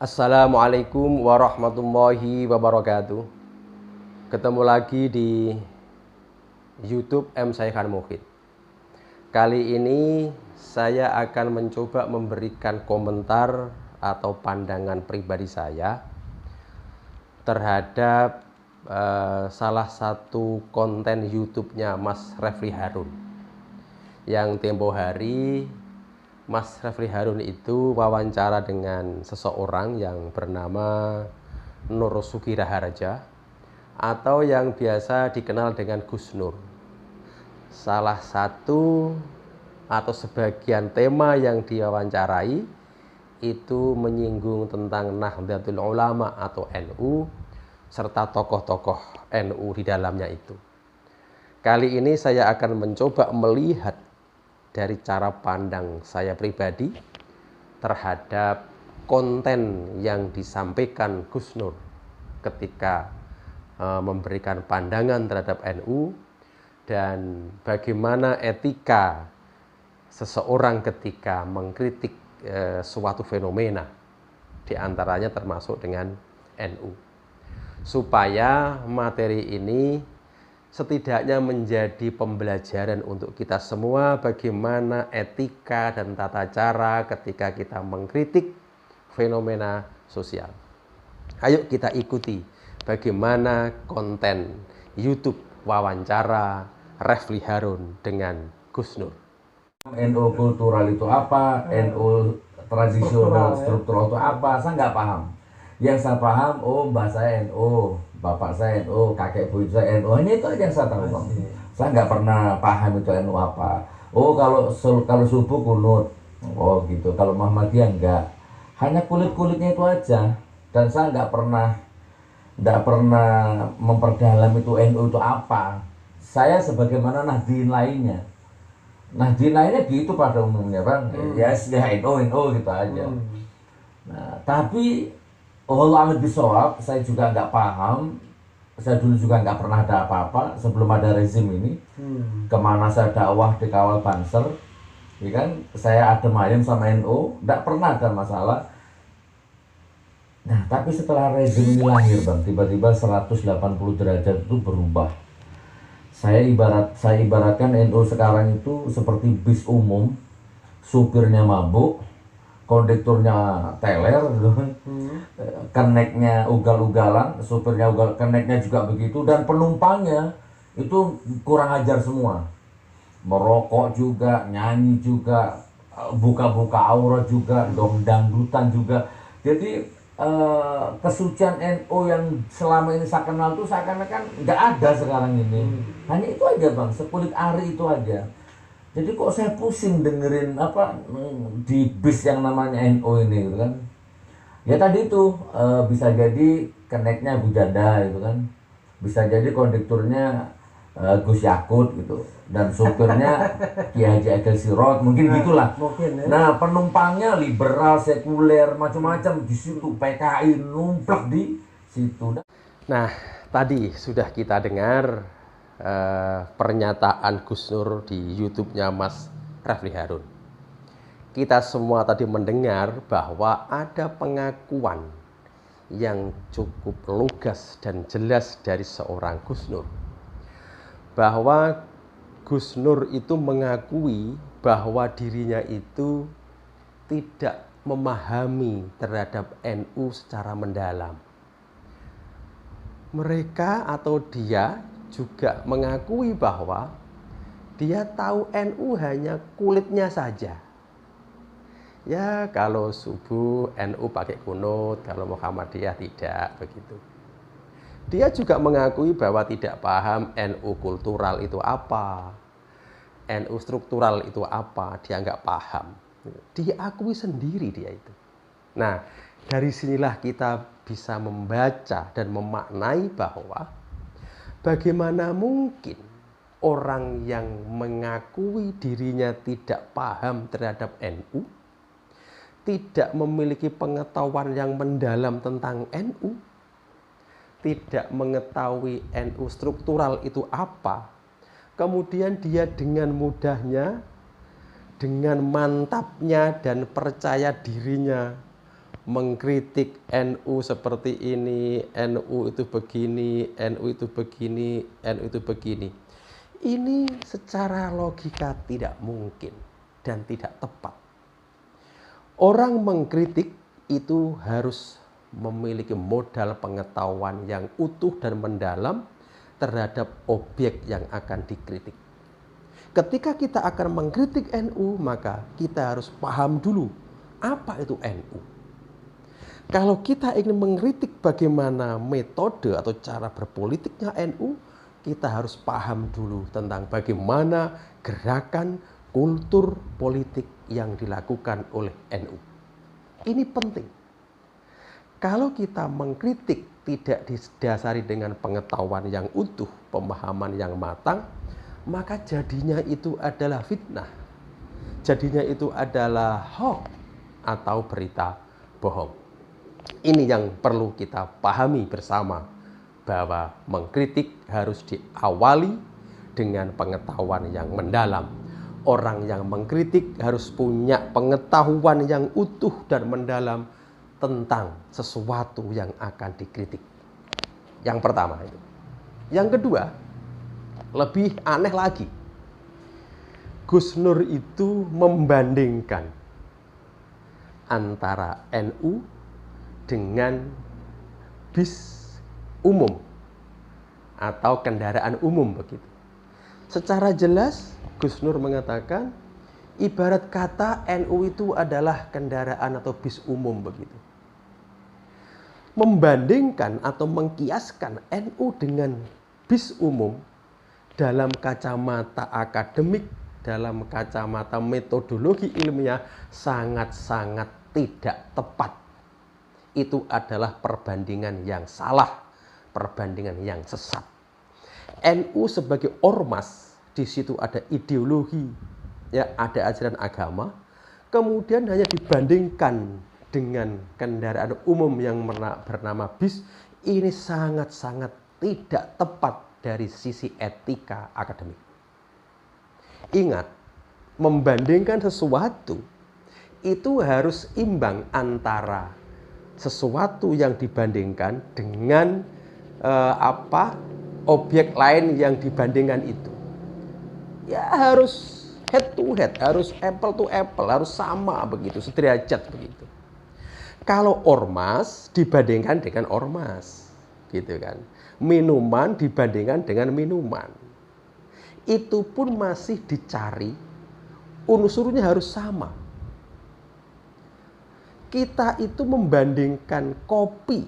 Assalamualaikum warahmatullahi wabarakatuh. Ketemu lagi di YouTube M. Syaihan Muhid. Kali ini saya akan mencoba memberikan komentar atau pandangan pribadi saya terhadap salah satu konten YouTube-nya Mas Refli Harun. Yang tempo hari Mas Refli Harun itu wawancara dengan seseorang yang bernama Nur Sugi Raharja atau yang biasa dikenal dengan Gus Nur. Salah satu atau sebagian tema yang diwawancarai itu menyinggung tentang Nahdlatul Ulama atau NU serta tokoh-tokoh NU di dalamnya itu. Kali ini saya akan mencoba melihat dari cara pandang saya pribadi terhadap konten yang disampaikan Gus Nur ketika memberikan pandangan terhadap NU dan bagaimana etika seseorang ketika mengkritik suatu fenomena, diantaranya termasuk dengan NU, supaya materi ini setidaknya menjadi pembelajaran untuk kita semua bagaimana etika dan tata cara ketika kita mengkritik fenomena sosial. Ayo kita ikuti bagaimana konten YouTube wawancara Refli Harun dengan Gus Nur. NU kultural itu apa, NU tradisional struktural itu apa, saya nggak paham. Yang saya paham, oh mbak saya NU, bapak saya NU, kakek buyut saya NU, hanya itu aja yang saya tahu, Bang. Saya nggak pernah paham itu NU apa. Oh kalau subuh kunut, oh gitu. Kalau Muhammadiyah enggak, hanya kulit-kulitnya itu aja. Dan saya nggak pernah memperdalam itu NU itu apa. Saya sebagaimana Nahdien lainnya. Nahdien lainnya gitu pada umumnya, Bang. Ya sudah NU gitu aja. Nah, tapi Allah alam bisawab, saya juga nggak paham. Saya dulu juga nggak pernah ada apa-apa sebelum ada rezim ini. Kemana saya dakwah dikawal Banser, ya kan? Saya adem ayem sama NU, nggak pernah ada masalah. Nah, tapi setelah rezim ini lahir, Bang, tiba-tiba 180 derajat itu berubah. Saya ibaratkan NU sekarang itu seperti bis umum, supirnya mabuk, kondekturnya teler, keneknya ugal-ugalan, supirnya keneknya juga begitu, dan penumpangnya itu kurang ajar semua, merokok juga, nyanyi juga, buka-buka aurat juga, dangdutan juga. Jadi kesucian NU yang selama ini saya kenal tuh seakan-akan nggak ada sekarang ini. Hanya itu aja, Bang, sekulit ari itu aja. Jadi kok saya pusing dengerin di bis yang namanya NU ini gitu kan. Ya tadi itu bisa jadi keneknya Bu Janda gitu kan. Bisa jadi kondekturnya Gus Yakut gitu, dan supirnya Kiai Haji Agil Sirot, mungkin gitulah. Mungkin, ya. Nah, penumpangnya liberal, sekuler, macam-macam di situ, PKI numplak di situ. Nah, tadi sudah kita dengar pernyataan Gus Nur di YouTube-nya Mas Refli Harun. Kita semua tadi mendengar bahwa ada pengakuan yang cukup lugas dan jelas dari seorang Gus Nur, bahwa Gus Nur itu mengakui bahwa dirinya itu tidak memahami terhadap NU secara mendalam. Mereka atau dia juga mengakui bahwa dia tahu NU hanya kulitnya saja. Ya, kalau subuh NU pakai kunut, kalau Muhammadiyah tidak, begitu. Dia juga mengakui bahwa tidak paham NU kultural itu apa, NU struktural itu apa, dia nggak paham. Diakui sendiri dia itu. Nah, dari sinilah kita bisa membaca dan memaknai bahwa bagaimana mungkin orang yang mengakui dirinya tidak paham terhadap NU, tidak memiliki pengetahuan yang mendalam tentang NU, tidak mengetahui NU struktural itu apa, kemudian dia dengan mudahnya, dengan mantapnya dan percaya dirinya mengkritik NU seperti ini, NU itu begini, NU itu begini, NU itu begini. Ini secara logika tidak mungkin dan tidak tepat. Orang mengkritik itu harus memiliki modal pengetahuan yang utuh dan mendalam terhadap objek yang akan dikritik. Ketika kita akan mengkritik NU, maka kita harus paham dulu apa itu NU. Kalau kita ingin mengkritik bagaimana metode atau cara berpolitiknya NU, kita harus paham dulu tentang bagaimana gerakan kultur politik yang dilakukan oleh NU. Ini penting. Kalau kita mengkritik tidak didasari dengan pengetahuan yang utuh, pemahaman yang matang, maka jadinya itu adalah fitnah. Jadinya itu adalah hoax atau berita bohong. Ini yang perlu kita pahami bersama, bahwa mengkritik harus diawali dengan pengetahuan yang mendalam. Orang yang mengkritik harus punya pengetahuan yang utuh dan mendalam tentang sesuatu yang akan dikritik. Yang pertama itu. Yang kedua, lebih aneh lagi. Gus Nur itu membandingkan antara NU dengan bis umum atau kendaraan umum begitu. Secara jelas Gus Nur mengatakan ibarat kata NU itu adalah kendaraan atau bis umum begitu. Membandingkan atau mengkiaskan NU dengan bis umum dalam kacamata akademik, dalam kacamata metodologi ilmiah sangat-sangat tidak tepat. Itu adalah perbandingan yang salah, perbandingan yang sesat. NU sebagai ormas, di situ ada ideologi, ya, ada ajaran agama, kemudian hanya dibandingkan dengan kendaraan umum yang bernama bis, ini sangat-sangat tidak tepat dari sisi etika akademik. Ingat, membandingkan sesuatu itu harus imbang antara sesuatu yang dibandingkan dengan objek lain yang dibandingkan itu. Ya harus head to head, harus apple to apple, harus sama begitu, sederajat begitu. Kalau ormas dibandingkan dengan ormas, gitu kan. Minuman dibandingkan dengan minuman. Itu pun masih dicari, unsurnya harus sama. Kita itu membandingkan kopi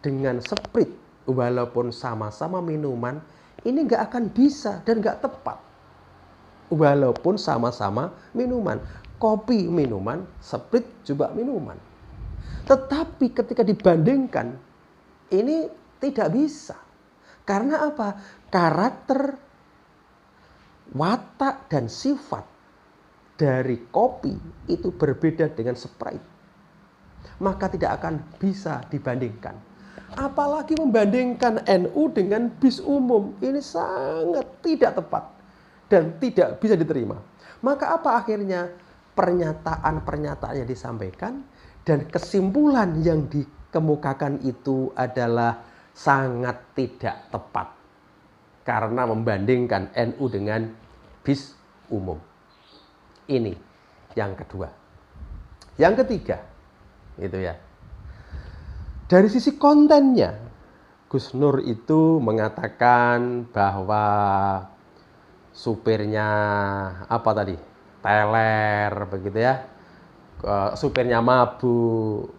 dengan Sprite, walaupun sama-sama minuman, ini nggak akan bisa dan nggak tepat. Walaupun sama-sama minuman, kopi minuman, Sprite juga minuman. Tetapi ketika dibandingkan, ini tidak bisa. Karena apa? Karakter, watak, dan sifat dari kopi itu berbeda dengan Sprite. Maka tidak akan bisa dibandingkan. Apalagi membandingkan NU dengan bis umum. Ini sangat tidak tepat dan tidak bisa diterima. Maka apa akhirnya? Pernyataan-pernyataan yang disampaikan dan kesimpulan yang dikemukakan itu adalah sangat tidak tepat. Karena membandingkan NU dengan bis umum. Ini yang kedua. Yang ketiga, itu ya. Dari sisi kontennya, Gus Nur itu mengatakan bahwa supirnya apa tadi? Teler begitu ya. Supirnya mabuk,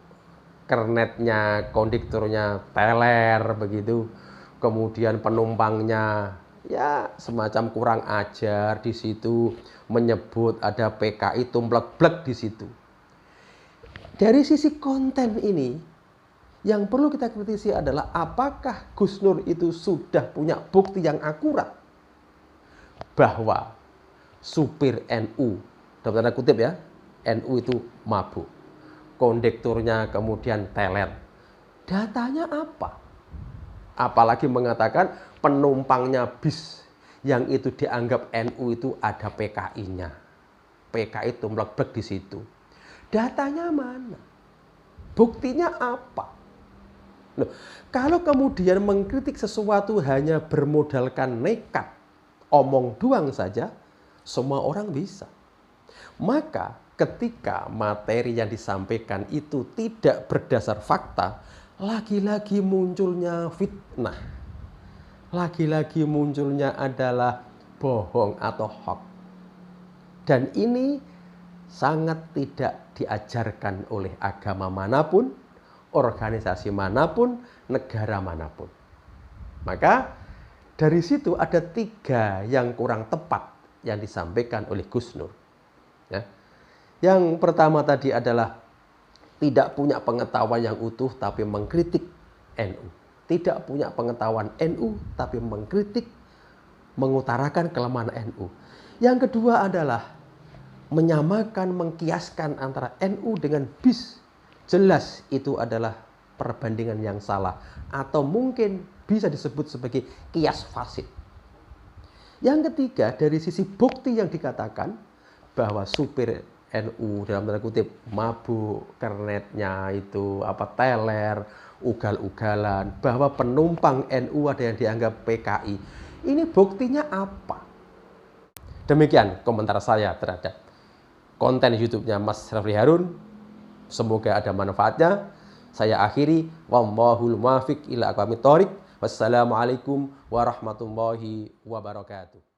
kernetnya, konduktornya teler begitu. Kemudian penumpangnya ya semacam kurang ajar di situ, menyebut ada PKI tumplek-blek di situ. Dari sisi konten ini, yang perlu kita kritisi adalah apakah Gus Nur itu sudah punya bukti yang akurat bahwa supir NU, dalam tanda kutip ya, NU itu mabuk, kondekturnya kemudian teler. Datanya apa? Apalagi mengatakan penumpangnya bis yang itu dianggap NU itu ada PKI-nya. PKI tumplek-blek di situ. Datanya mana? Buktinya apa? Loh, kalau kemudian mengkritik sesuatu hanya bermodalkan nekat, omong doang saja, semua orang bisa. Maka ketika materi yang disampaikan itu tidak berdasar fakta, lagi-lagi munculnya fitnah. Lagi-lagi munculnya adalah bohong atau hoax. Dan ini sangat tidak diajarkan oleh agama manapun, organisasi manapun, negara manapun. Maka dari situ ada 3 yang kurang tepat yang disampaikan oleh Gus Nur. Ya. Yang pertama tadi adalah tidak punya pengetahuan yang utuh tapi mengkritik NU. Tidak punya pengetahuan NU tapi mengkritik, mengutarakan kelemahan NU. Yang kedua adalah menyamakan, mengkiaskan antara NU dengan BIS. Jelas itu adalah perbandingan yang salah atau mungkin bisa disebut sebagai kias fasid. Yang ketiga, dari sisi bukti yang dikatakan bahwa supir NU dalam tanda kutip mabuk, kernetnya itu teler, ugal-ugalan, bahwa penumpang NU ada yang dianggap PKI. Ini buktinya apa? Demikian komentar saya terhadap konten YouTube-nya Mas Rafli Harun. Semoga ada manfaatnya. Saya akhiri, wallahul muwaffiq ila aqwamit thoriq. Wassalamualaikum warahmatullahi wabarakatuh.